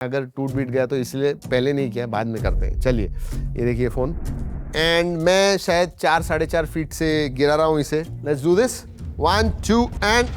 अगर टूट बीट गया तो इसलिए पहले नहीं किया, बाद में करते हैं। चलिए ये देखिए फ़ोन, एंड मैं शायद 4-4.5 फीट से गिरा रहा हूँ इसे। लेट्स डू दिस, 1 2 एंड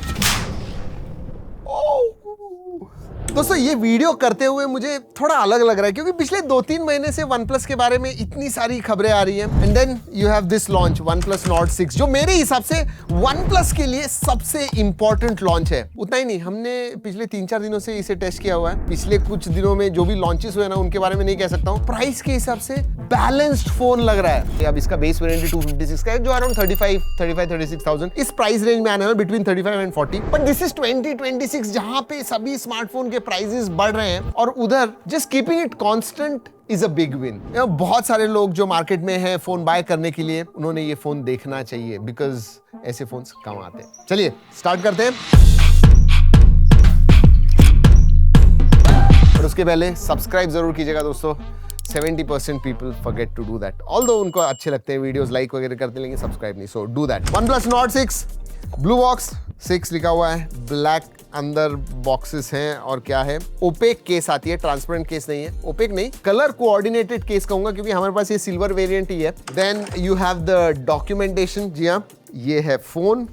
दोस्तों ये वीडियो करते हुए मुझे थोड़ा अलग लग रहा है क्योंकि पिछले 2-3 महीने से OnePlus के बारे में इतनी सारी खबरें आ रही हैं, and then you have this launch OnePlus Nord 6 जो मेरे हिसाब से OnePlus के लिए सबसे इंपॉर्टेंट लॉन्च है। उतना ही नहीं, हमने पिछले 3-4 दिनों से इसे टेस्ट किया हुआ है। पिछले कुछ दिनों में जो भी लॉन्चेस हुए ना उनके बारे में नहीं कह सकता हूँ। प्राइस के हिसाब से बैलेंस्ड फोन लग रहा है। अब इसका बेस वेरिएंट 256 का है जो अराउंड 35-36,000 इस प्राइस रेंज में आने वाला, between 35 and 40। But this is 2026 जहां पे सभी स्मार्टफोन के प्राइसेस बढ़ रहे हैं और उधर just keeping it constant is a big win. बहुत सारे लोग जो मार्केट में हैं फोन बाय करने के लिए, उन्होंने ये फोन देखना चाहिए बिकॉज ऐसे फोन्स कम आते हैं। चलिए स्टार्ट करते हैं, और उसके पहले सब्सक्राइब जरूर कीजिएगा दोस्तों। 70% people forget to do that, although उनको अच्छे लगते हैं वीडियोस, लाइक वगैरह करते, लेकिन सब्सक्राइब नहीं, so do that. OnePlus Nord 6 blue box 6 लिखा हुआ है, ब्लैक अंदर बॉक्सेस हैं, और क्या है, ओपेक केस आती है, ट्रांसपेरेंट केस नहीं है, ओपेक नहीं, कलर कोऑर्डिनेटेड केस कहूंगा क्योंकि हमारे पास ये सिल्वर वेरिएंट ही है। Then you have the documentation, जी हाँ ये है फोन।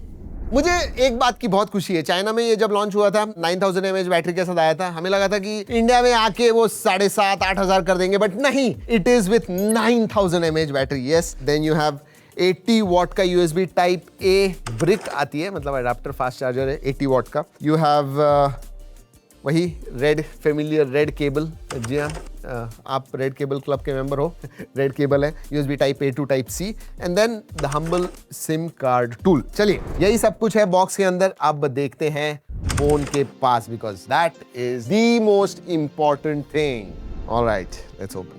मुझे एक बात की बहुत खुशी है, चाइना में ये जब लॉन्च हुआ था 9000 mAh बैटरी के साथ आया था। हमें लगा था कि इंडिया में आके वो 7,500-8 हजार कर देंगे, बट नहीं, it is with 9000 mAh battery. Yes, then you have 80 watt का USB टाइप ए ब्रिक आती है, मतलब अडाप्टर फास्ट चार्जर है 80 वॉट का। यू हैव वही रेड फेमिलियर रेड केबल, जी हाँ आप रेड केबल क्लब के मेंबर हो, रेड केबल है, USB type A to type C, and then the humble sim card tool. चलिए यही सब कुछ है बॉक्स के अंदर। अब देखते हैं फोन के पास, because that is the most important thing. Alright, let's open.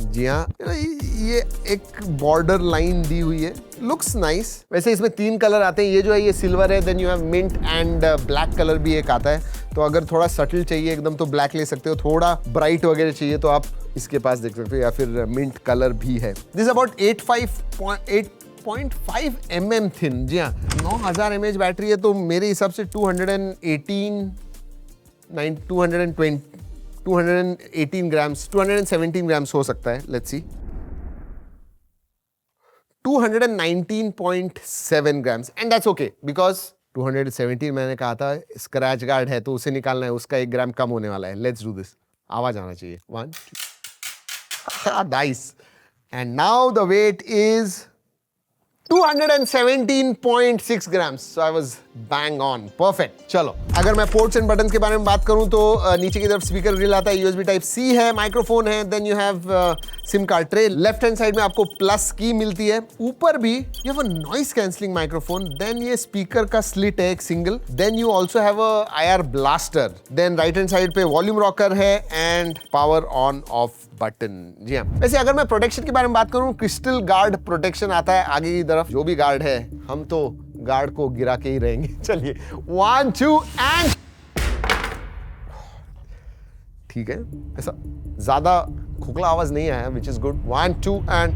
जी हाँ, ये एक बॉर्डर लाइन दी हुई है, लुक्स नाइस। वैसे इसमें 3 कलर आते हैं, ये जो है ये सिल्वर है, then you have mint and black colour भी एक आता है। तो अगर थोड़ा सटल चाहिए एकदम तो ब्लैक ले सकते हो, थोड़ा ब्राइट वगैरह चाहिए तो आप इसके पास देख सकते हो, या फिर मिंट कलर भी है। दिस अबाउट 8.5 mm थिन, जी हाँ 9000 mAh बैटरी है, तो मेरे हिसाब से 218 ग्राम्स 217 ग्राम्स हो सकता है। Let's see, 219.7 grams, and that's okay because 217 मैंने कहा था स्क्रैच गार्ड है तो उसे निकालना है, उसका 1 ग्राम कम होने वाला है। लेट्स डू दिस, आवाज आना चाहिए, 1 2 nice, and now the weight is 217.6 grams. So I was bang on. Perfect. चलो, अगर मैं पोर्ट्स एंड बटन्स के बारे में बात करूं तो नीचे की तरफ स्पीकर ग्रिल आता है, USB टाइप C है, माइक्रोफोन है, then you have SIM card tray. Left hand side में आपको प्लस की मिलती है, ऊपर भी you have a noise cancelling microphone, then ये स्पीकर का स्लिट है एक single, then you also have a IR blaster, then right hand side पे वॉल्यूम रॉकर है and power on off button. जी हाँ, वैसे अगर मैं प्रोटेक्शन के बारे में बात करूं, क्रिस्टल गार्ड प्रोटेक्शन आता है आगे की तरफ। जो भी गार्ड है, हम तो गार्ड को गिरा के ही रहेंगे। चलिए 1 2 एंड ठीक है, ऐसा ज्यादा खोखला आवाज नहीं आया, विच इज गुड। 1 2 एंड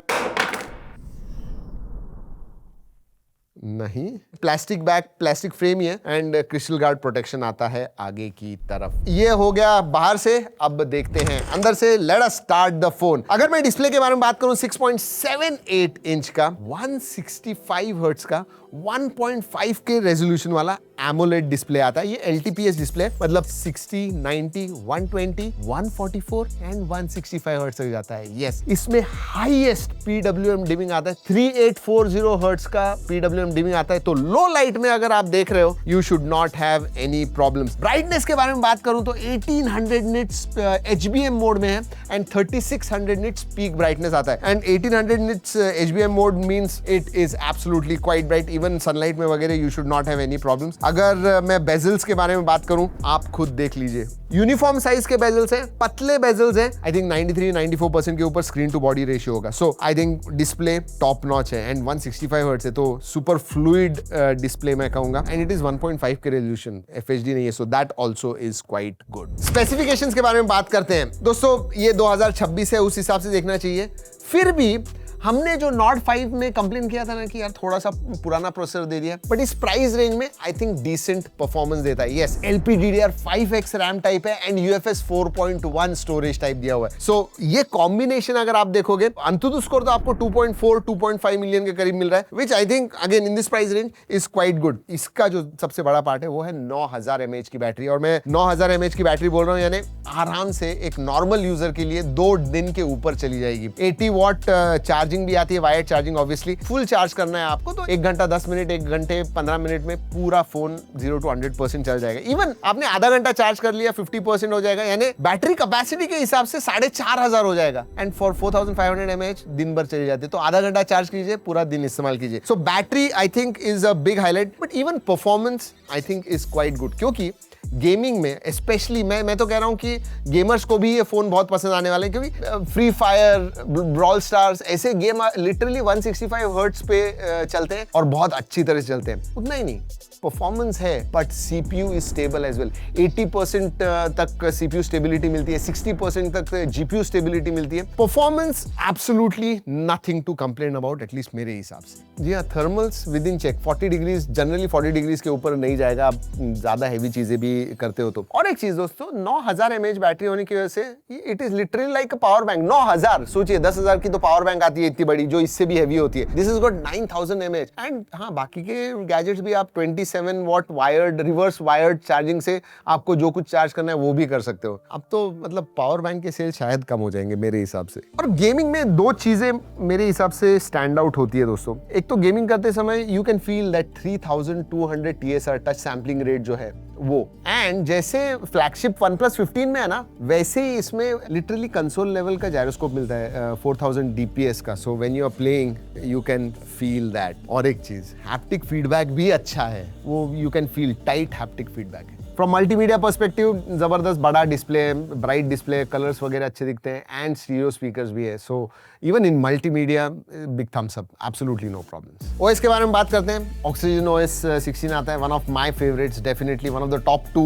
नहीं, प्लास्टिक बैग, प्लास्टिक फ्रेम ही है, एंड क्रिस्टल गार्ड प्रोटेक्शन आता है आगे की तरफ। ये हो गया बाहर से, अब देखते हैं अंदर से। Let us start the phone. अगर मैं डिस्प्ले के बारे में बात करूं, 6.78 इंच का 165 हर्ट्ज का 1.5 के रेजोल्यूशन वाला एमोलेड डिस्प्ले आता है। ये LTPS डिस्प्ले, मतलब 60, 90, 120, 144 एंड 165 हर्ट्ज तक जाता है। यस, इसमें हाईएस्ट PWM डिमिंग आता है, 3840 हर्ट्ज का PWM डिमिंग आता है। तो लो लाइट में अगर आप देख रहे हो, you should not have any problems. Brightness के बारे में बात करूं तो 1800 निट्स HBM मोड में है, एंड 3600 निट्स पीक ब्राइटनेस आता है। And 1800 nits HBM mode means it is absolutely quite bright, even sunlight में वगैरह you should not have any problems. अगर मैं बेजल्स के बारे में बात करूं, आप खुद देख लीजिए, यूनिफॉर्म साइज के बेजल्स हैं, पतले बेजल्स हैं। आई थिंक 93-94% के ऊपर स्क्रीन टू बॉडी रेशियो होगा। So I think display top notch है, एंड 165 हर्ट्ज है, तो सुपर फ्लूइड डिस्प्ले मैं कहूंगा, एंड इट इज 1.5 के रेजोल्यूशन, FHD नहीं है, so that also is quite good. Specifications के बारे में बात करते हैं दोस्तों, ये 2026 है, उस हिसाब से देखना चाहिए। फिर भी हमने जो Nord 5 में कंप्लेन किया था ना कि यार थोड़ा सा पुराना प्रोसेसर दे दिया, बट इस प्राइस रेंज में आई थिंक डिसेंट परफॉर्मेंस देता है। यस, LPDDR5X रैम टाइप है एंड UFS 4.1 स्टोरेज टाइप दिया हुआ है। सो ये कॉम्बिनेशन अगर आप देखोगे, अंतुतु स्कोर तो आपको 2.4 2.5 मिलियन के करीब मिल रहा है, which I think again in this price range is quite good. इसका जो सबसे बड़ा पार्ट है वो है 9000 mAh की बैटरी, और मैं 9000 mAh की बैटरी बोल रहा हूँ, यानी आराम से एक नॉर्मल यूजर के लिए 2 दिन के ऊपर चली जाएगी। 80 वॉट चार्जिंग भी आती है, wired charging obviously. Full charge करना है आपको तो 1 घंटा 10 मिनट, 1 घंटे 15 मिनट में पूरा फोन 0 to 100% चल जाएगा। इवन आपने आधा घंटा चार्ज कर लिया 50% हो जाएगा, यानी बैटरी कैपेसिटी के हिसाब से 4500 हो जाएगा। एंड फॉर 4500 mAh दिन भर चली जाती है, तो आधा घंटा चार्ज कीजिए, पूरा दिन इस्तेमाल कीजिए। सो battery I think is a big highlight, but even performance I think is quite good, क्योंकि गेमिंग में स्पेशली मैं तो कह रहा हूं कि गेमर्स को भी ये फोन बहुत पसंद आने वाले हैं, क्योंकि फ्री फायर, ब्रॉल स्टार्स ऐसे गेम लिटरली 165 हर्ट्ज पे चलते हैं और बहुत अच्छी तरह से चलते हैं। उतना ही नहीं, परफॉर्मेंस है, but CPU is stable as well. 80% तक CPU स्टेबिलिटी मिलती है, 60% तक GPU स्टेबिलिटी मिलती है। Performance absolutely nothing to complain about, at least मेरे हिसाब से। जी हाँ, thermals within check. 40 degrees, generally 40 degrees के ऊपर नहीं जाएगा आप ज्यादा हैवी चीजें भी करते हो तो। और एक चीज दोस्तों, 9000 mAh बैटरी होने की वजह से it is literally like a power bank. 9000, सोचिए 10,000 की तो पावर बैंक आती है इतनी बड़ी, जो इससे भी हैवी होती है। This is got 9000 mAh। And हाँ, बाकी के गैजेट्स भी आप 27 what wired, reverse wired charging से आपको जो कुछ चार्ज करना है वो भी कर सकते हो। अब तो मतलब पावर बैंक के सेल शायद कम हो जाएंगे मेरे हिसाब से। और गेमिंग में 2 चीजें मेरे हिसाब से स्टैंड आउट होती है दोस्तों। एक तो गेमिंग करते समय you can feel that 3200 TSR touch sampling rate जो है वो, एंड जैसे फ्लैगशिप OnePlus 15 में है ना, वैसे ही इसमें लिटरली कंसोल लेवल का जायरोस्कोप मिलता है 4000 DPS का। So when you are playing you can feel that. और एक चीज, हैप्टिक फीडबैक भी अच्छा है, वो you can feel tight haptic feedback है। फ्रॉम मल्टीमीडिया पर्सपेक्टिव जबरदस्त बड़ा डिस्प्ले, ब्राइट डिस्प्ले, कलर्स वगैरह अच्छे दिखते हैं, एंड स्टीरियो स्पीकर्स भी है। So even in multimedia big thumbs up, absolutely no problems. OS के बारे में बात करते हैं। ऑक्सीजन OS 16 आता है, one of my favourites, definitely one of the top 2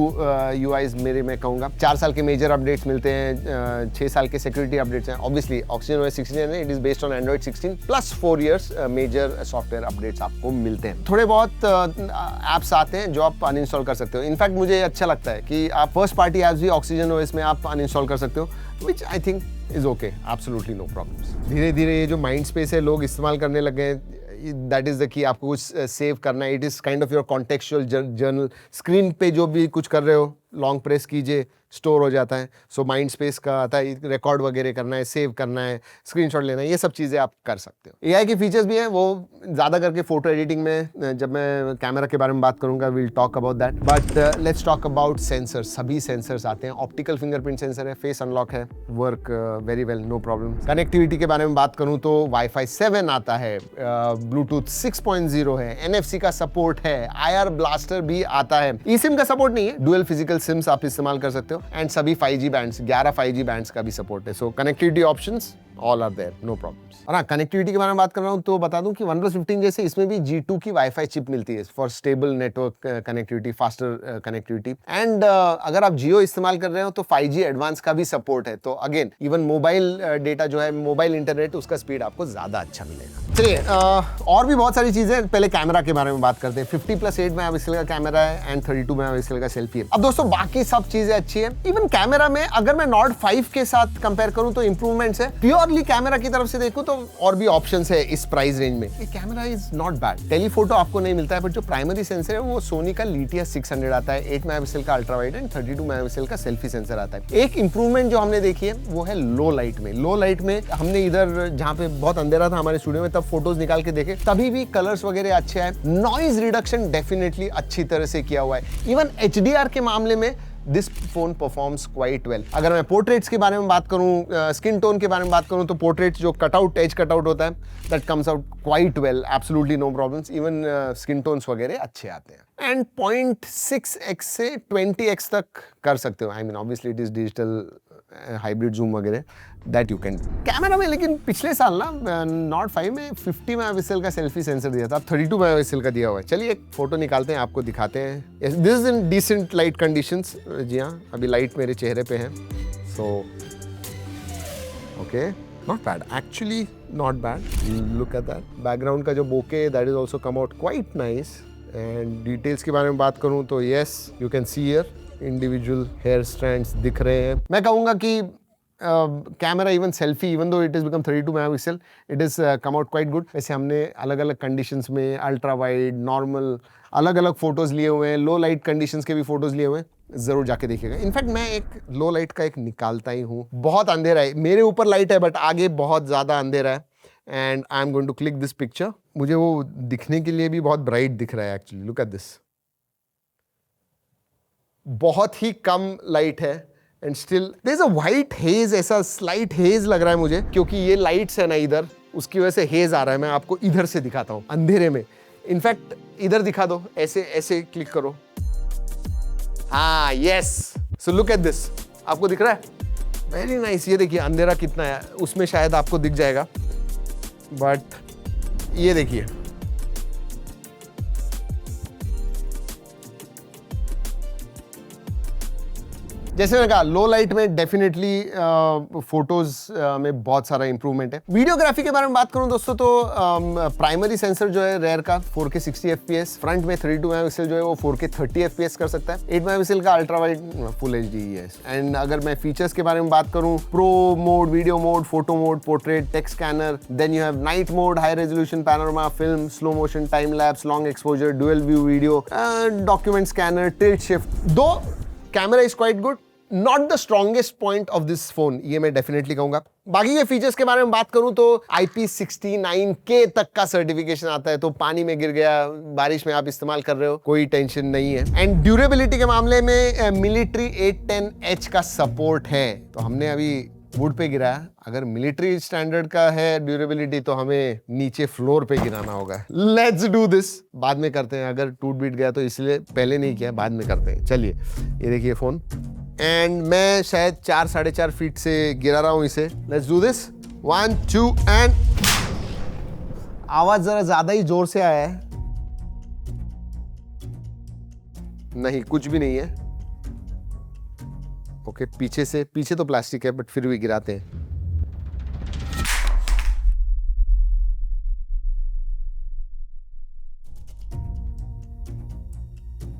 UIs मेरे, मैं कहूंगा। 4 साल के मेजर अपडेट्स मिलते हैं, 6 साल के सिक्योरिटी अपडेट्स हैं। ऑब्वियसली ऑक्सीजन OS 16 है, it is based on Android 16 plus 4 years major software updates आपको मिलते हैं। थोड़े बहुत एप्स आते हैं जो आप अनइंस्टॉल कर सकते हो। इनफैक्ट मुझे अच्छा लगता है कि आप फर्स्ट पार्टी एप्स भी ऑक्सीजन OS में आप अनइंस्टॉल कर सकते हो, which I think is okay, absolutely no problems. धीरे धीरे ये जो माइंड स्पेस है लोग इस्तेमाल करने लगे हैं, दैट इज द की। आपको कुछ सेव करना है, it is kind of your contextual journal. Screen पे जो भी कुछ कर रहे हो, लॉन्ग प्रेस कीजिए, स्टोर हो जाता है। सो माइंड स्पेस का आता है, रिकॉर्ड वगैरह करना है, सेव करना है, स्क्रीनशॉट लेना है, ये सब चीज़ें आप कर सकते हो। AI के फीचर्स भी हैं, वो ज़्यादा करके फोटो एडिटिंग में, जब मैं कैमरा के बारे में बात करूंगा will talk about that. But let's talk about sensors. सभी सेंसर्स आते हैं, ऑप्टिकल फिंगरप्रिंट सेंसर है, फेस अनलॉक है, work very well, no problem. Connectivity के बारे में बात करूं तो Wi-Fi 7 आता है, ब्लूटूथ 6.0 है, NFC का सपोर्ट है, IR ब्लास्टर भी आता है। eSIM का सपोर्ट नहीं है, डुअल फिजिकल सिम्स आप इस्तेमाल कर सकते हो, एंड सभी 5G बैंड्स, 11 5G बैंड्स का भी सपोर्ट है। So connectivity options all are there, no problems. और हाँ, कनेक्टिविटी के बारे में बात कर रहा हूँ तो बता दूं कि OnePlus 15 जैसे इसमें भी G2 की Wi-Fi चिप मिलती है for stable network connectivity, faster connectivity. And अगर आप जियो इस्तेमाल कर रहे हो तो 5G एडवांस का भी सपोर्ट है। तो अगेन इवन मोबाइल डेटा जो है, मोबाइल इंटरनेट, उसका स्पीड आपको ज्यादा अच्छा मिलेगा। चलिए और भी बहुत सारी चीजें, पहले कैमरा के बारे में बात करते हैं। 50+8 मेगापिक्सल का कैमरा है एंड 32 मेगापिक्सल का सेल्फी है। अब दोस्तों बाकी सब चीजें अच्छी है। इवन कैमरा में अगर मैं Nord 5 के साथ कंपेयर करूं तो इंप्रूवमेंट्स है। प्योरली कैमरा की तरफ से देखूं तो और भी ऑप्शंस है इस प्राइस रेंज में। ये camera is not bad. Telephoto आपको नहीं मिलता है, बट जो प्राइमरी सेंसर है वो सोनी का लिथिया 600 आता है, 8 मेगापिक्सल का अल्ट्रा वाइड एंड 32 मेगापिक्सल का सेल्फी सेंसर आता है। एक इंप्रूवमेंट जो हमने देखी है वो है लो लाइट में। लो लाइट में हमने इधर जहां पे बहुत अंधेरा था हमारे स्टूडियो में, तब फोटोज निकाल के देखे, तभी भी कलर्स वगैरह अच्छे आए। नॉइज रिडक्शन डेफिनेटली अच्छी तरह से किया हुआ है। इवन HDR के मामले में this phone performs quite well. अगर मैं पोर्ट्रेट्स के बारे में बात करूं, स्किन टोन के बारे में बात करूं, तो पोर्ट्रेट्स जो कटआउट, एज कटआउट होता है, that comes out quite well, absolutely no problems. Even skin tones वगैरह अच्छे आते हैं। एंड 0.6x से 20x तक कर सकते हो। I mean obviously it is digital hybrid zoom वगैरह, दैट यू कैन। कैमरा में लेकिन पिछले साल ना Nord 5 में 50 मेगापिक्सल का सेल्फी सेंसर दिया था, 32 मेगापिक्सल का दिया हुआ है। चलिए एक फोटो निकालते हैं, आपको दिखाते हैं। This is in decent light conditions. जी हाँ, अभी लाइट मेरे चेहरे पे है। So okay, Not bad, actually not bad. Look at that. Background का जो bokeh that is also come out quite nice. And details के बारे में बात करूँ तो yes, you can see here individual hair strands दिख रहे हैं. मैं कहूँगा कि camera even selfie even though it is become 32 megapixel it is come out quite good. वैसे हमने अलग अलग कंडीशंस में अल्ट्रा वाइड नॉर्मल अलग अलग फोटोज लिए हुए हैं, लो लाइट कंडीशंस के भी फोटोज लिए हुए हैं, जरूर जाके देखिएगा. इनफैक्ट मैं एक लो लाइट का एक निकालता ही हूँ. बहुत अंधेरा है, मेरे ऊपर लाइट है बट आगे बहुत ज़्यादा अंधेरा है. And I am going to click this picture. मुझे वो दिखने के लिए भी बहुत ब्राइट दिख रहा है एक्चुअली. लुक एट दिस, बहुत ही कम लाइट है and still there is a white haze, ऐसा स्लाइट हेज लग रहा है मुझे क्योंकि ये लाइट्स है ना इधर, उसकी वजह से हेज आ रहा है. मैं आपको इधर से दिखाता हूँ अंधेरे में. इनफैक्ट इधर दिखा दो, ऐसे ऐसे क्लिक करो. हाँ yes, so look at this. आपको दिख रहा है? Very nice. ये देखिए अंधेरा कितना है, उसमें शायद आपको दिख जाएगा बट ये देखिए जैसे मैंने कहा लो लाइट में डेफिनेटली फोटोज में बहुत सारा इंप्रूवमेंट है. वीडियोग्राफी के बारे में बात करूं दोस्तों तो प्राइमरी सेंसर जो है रेयर का 4K 60 FPS, फ्रंट में 32 मेगापिक्सल जो है वो 4K 30 FPS कर सकता है. 8 मेगापिक्सल का अल्ट्रा वाइड फुल HD है. एंड अगर मैं फीचर्स के बारे में बात करूं, pro mode, video mode, photo mode, portrait, text scanner, then you have night mode, high resolution panorama, film, slow motion, time lapse, long exposure, dual view video, document scanner, tilt shift. दो camera is quite good, not the strongest point of this phone, ये मैं definitely कहूंगा. बाकी के features के बारे में बात करूं तो IP69K तक का सर्टिफिकेशन आता है, तो पानी में गिर गया, बारिश में आप इस्तेमाल कर रहे हो, कोई टेंशन नहीं है. एंड ड्यूरेबिलिटी के मामले में मिलिट्री 810H का सपोर्ट है. तो हमने अभी वुड पे गिराया, अगर मिलिट्री स्टैंडर्ड का है ड्यूरेबिलिटी तो हमें नीचे फ्लोर पे गिराना होगा. Let's do this. बाद में करते हैं, अगर टूट बीट गया तो इसलिए पहले नहीं किया, बाद में करते हैं. चलिए ये देखिए फोन, एंड मैं शायद 4-4.5 फीट से गिरा रहा हूं इसे. Let's do this. 1 2 एंड आवाज जरा ज्यादा ही जोर से आया है. नहीं, कुछ भी नहीं है. ओके, पीछे से, पीछे तो प्लास्टिक है बट फिर भी गिराते हैं.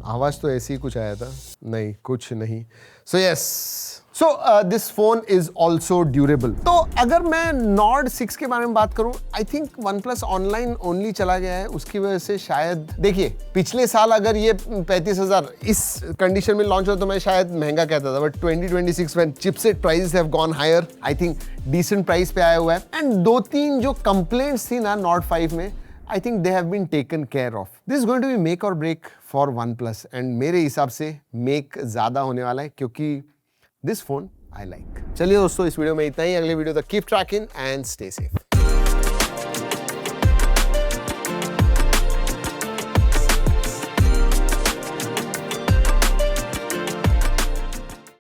आवाज तो ऐसी ही कुछ आया था. नहीं, कुछ नहीं. So yes, so this phone is also durable. तो अगर मैं Nord 6 के बारे में बात करूं, I think OnePlus online only चला गया है, उसकी वजह से शायद. देखिए पिछले साल अगर ये 35,000 इस कंडीशन में लॉन्च हो तो मैं शायद महंगा कहता था, बट 2026 में chipset prices have gone higher, I think decent price पे आया हुआ है. एंड 2-3 जो कंप्लेंट्स थी ना Nord 5 में, I think they have been taken care of. This is going to be make or break for OnePlus and मेरे हिसाब से make ज़्यादा होने वाला है क्योंकि this phone I like. चलिए दोस्तों, इस वीडियो में इतना ही. अगले वीडियो तक keep tracking and stay safe.